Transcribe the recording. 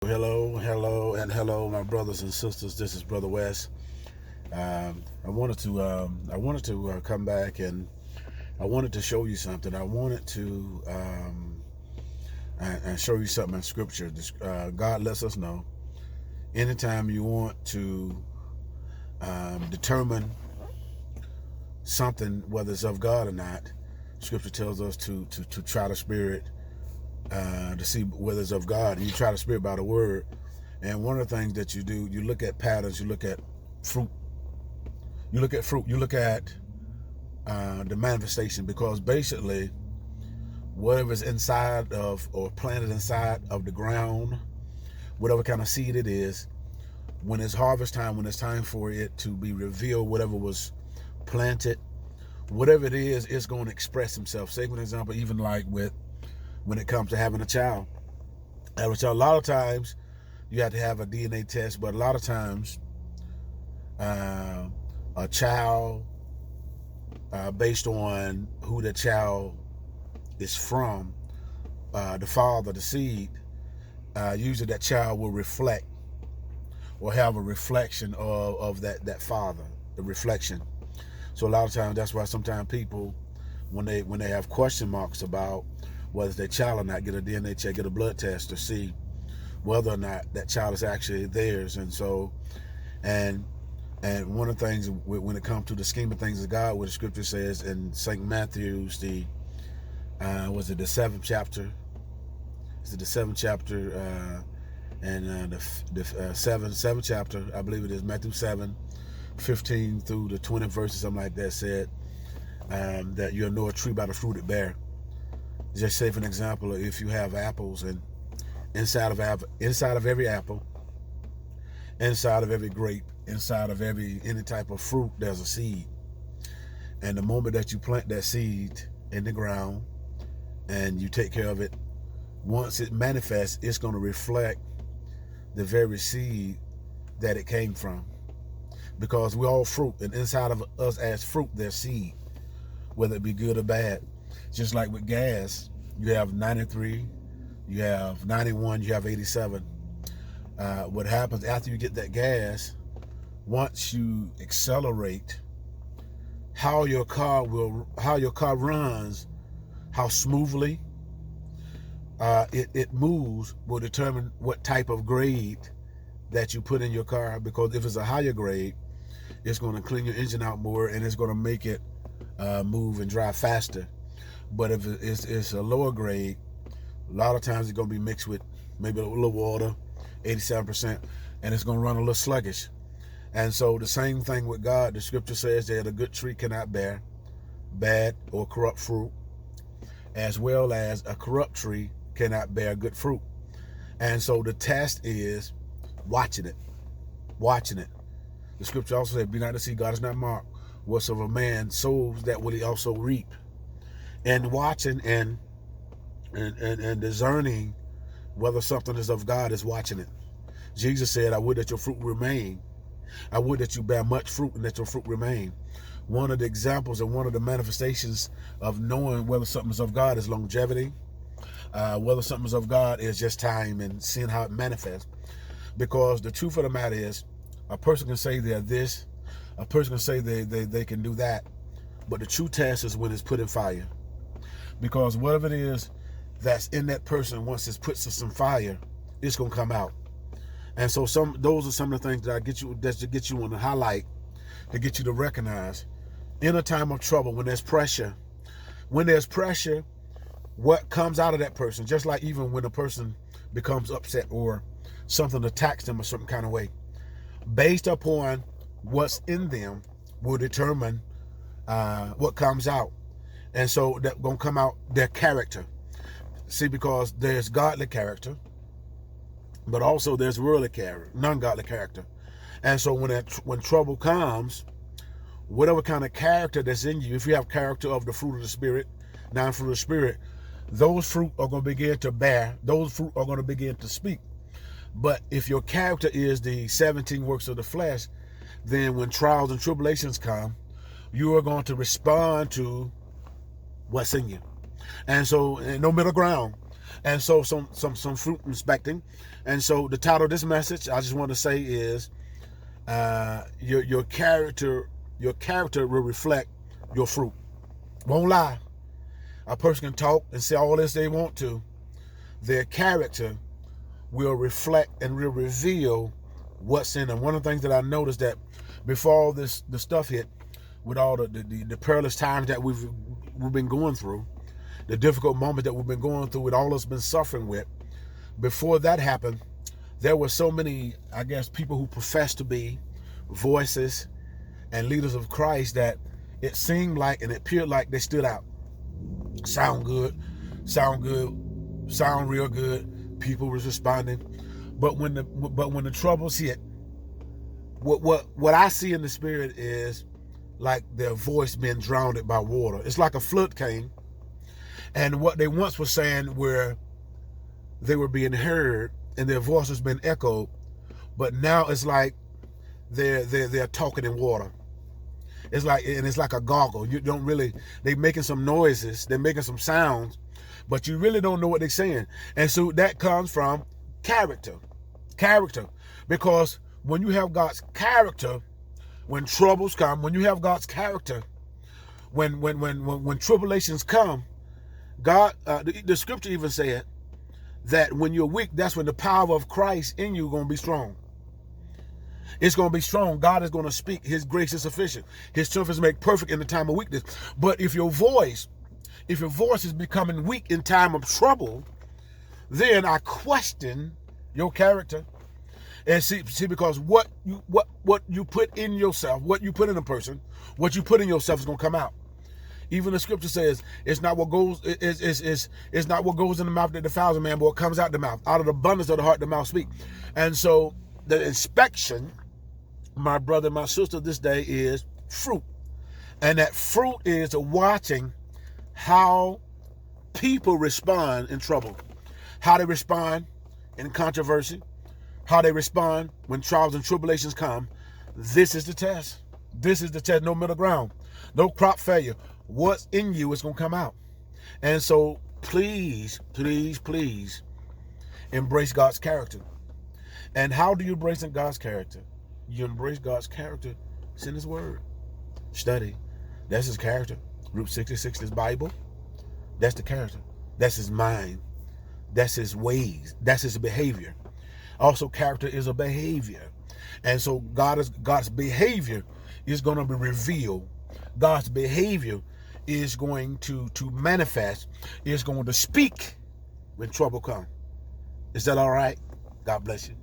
Hello, my brothers and sisters. This is Brother West. I wanted to come back, and I wanted to show you something. I wanted to and show you something in Scripture. God lets us know anytime you want to determine something, whether it's of God or not. Scripture tells us to try the Spirit to see whether it's of God. And you try the Spirit by the Word. And one of the things that you do, you look at patterns, you look at fruit, you look at the manifestation, because basically whatever is inside of or planted inside of the ground, whatever kind of seed it is, when it's harvest time, when it's time for it to be revealed, whatever was planted, whatever it is, it's going to express himself. Say, for example, even like when it comes to having a child. A lot of times you have to have a DNA test, but a lot of times a child, based on who the child is from, the father, the seed, usually that child will reflect or have a reflection of that father, the reflection. So a lot of times that's why sometimes people, when they have question marks about whether it's their child or not, get a DNA check, get a blood test to see whether or not that child is actually theirs. And so, and one of the things when it comes to the scheme of things of God, what the Scripture says in St. Matthew's, the 7th chapter? Is it the 7th chapter? And the 7th chapter, I believe it is Matthew 7:15 through the 20th verse, something like that, said that you'll know a tree by the fruit it bear. Just say, for an example, if you have apples, and inside of every apple, inside of every grape, inside of any type of fruit, there's a seed. And the moment that you plant that seed in the ground and you take care of it, once it manifests, it's going to reflect the very seed that it came from. Because we're all fruit, and inside of us as fruit, there's seed, whether it be good or bad. Just like with gas, you have 93, you have 91, you have 87. What happens after you get that gas, once you accelerate, how your car runs, how smoothly it moves, will determine what type of grade that you put in your car. Because if it's a higher grade, it's going to clean your engine out more, and it's going to make it move and drive faster. But if it's a lower grade, a lot of times it's going to be mixed with maybe a little water, 87%, and it's going to run a little sluggish. And so the same thing with God. The Scripture says that a good tree cannot bear bad or corrupt fruit, as well as a corrupt tree cannot bear good fruit. And so the test is watching it. The Scripture also said, be not deceived, God is not mocked. Whatsoever man sows, that will he also reap. And watching and discerning whether something is of God is watching it. Jesus said, I would that your fruit remain. I would that you bear much fruit and that your fruit remain. One of the examples and one of the manifestations of knowing whether something is of God is longevity. Whether something is of God is just time and seeing how it manifests. Because the truth of the matter is, a person can say they're this, a person can say they can do that, but the true test is when it's put in fire. Because whatever it is that's in that person, once it's put to some fire, it's going to come out. And so those are some of the things that get you on the highlight, to get you to recognize in a time of trouble, when there's pressure, what comes out of that person, just like even when a person becomes upset or something attacks them a certain kind of way, based upon what's in them will determine what comes out. And so that's going to come out their character. See, because there's godly character, but also there's worldly character, non-godly character. And so when trouble comes, whatever kind of character that's in you, if you have character of the fruit of the Spirit, non-fruit of the Spirit, those fruit are going to begin to bear, those fruit are going to begin to speak. But if your character is the 17 works of the flesh, then when trials and tribulations come, you are going to respond to what's in you. And so no middle ground. And so some fruit inspecting. And so the title of this message, I just want to say is your character will reflect your fruit. Won't lie. A person can talk and say all this they want to. Their character will reflect and will reveal what's in them. One of the things that I noticed that before all the stuff hit, with all the perilous times that we've been going through, the difficult moments that we've been going through, with all us been suffering with, before that happened, there were so many, I guess, people who profess to be voices and leaders of Christ that it seemed like and it appeared like they stood out. Sound good, sound real good. People was responding, but when the troubles hit, what I see in the spirit is like their voice being drowned by water. It's like a flood came, and what they once were saying where they were being heard and their voice has been echoed, but now it's like they're talking in water. It's like a gargle. You don't really, they're making some noises, they're making some sounds, but you really don't know what they're saying. And so that comes from character. Because when you have God's character, when troubles come, when you have God's character, when tribulations come, God, the scripture even said that when you're weak, that's when the power of Christ in you is going to be strong. It's going to be strong. God is going to speak. His grace is sufficient. His strength is made perfect in the time of weakness. But if your voice is becoming weak in time of trouble, then I question your character. And see, because what you put in yourself, what you put in a person, what you put in yourself is going to come out. Even the scripture says it's not what goes it's not what goes in the mouth that defiles a man, but what comes out the mouth. Out of the abundance of the heart, the mouth speak. And so the inspection, my brother, my sister, this day is fruit. And that fruit is watching how people respond in trouble, how they respond in controversy, how they respond when trials and tribulations come. This is the test. This is the test. No middle ground, no crop failure. What's in you is going to come out. And so please embrace God's character. And how do you embrace God's character? You embrace God's character. It's in His Word. Study. That's His character. Route 66 is Bible. That's the character. That's His mind. That's His ways. That's His behavior. Also, character is a behavior. And so God's behavior is going to be revealed. God's behavior is going to manifest, is going to speak when trouble comes. Is that all right? God bless you.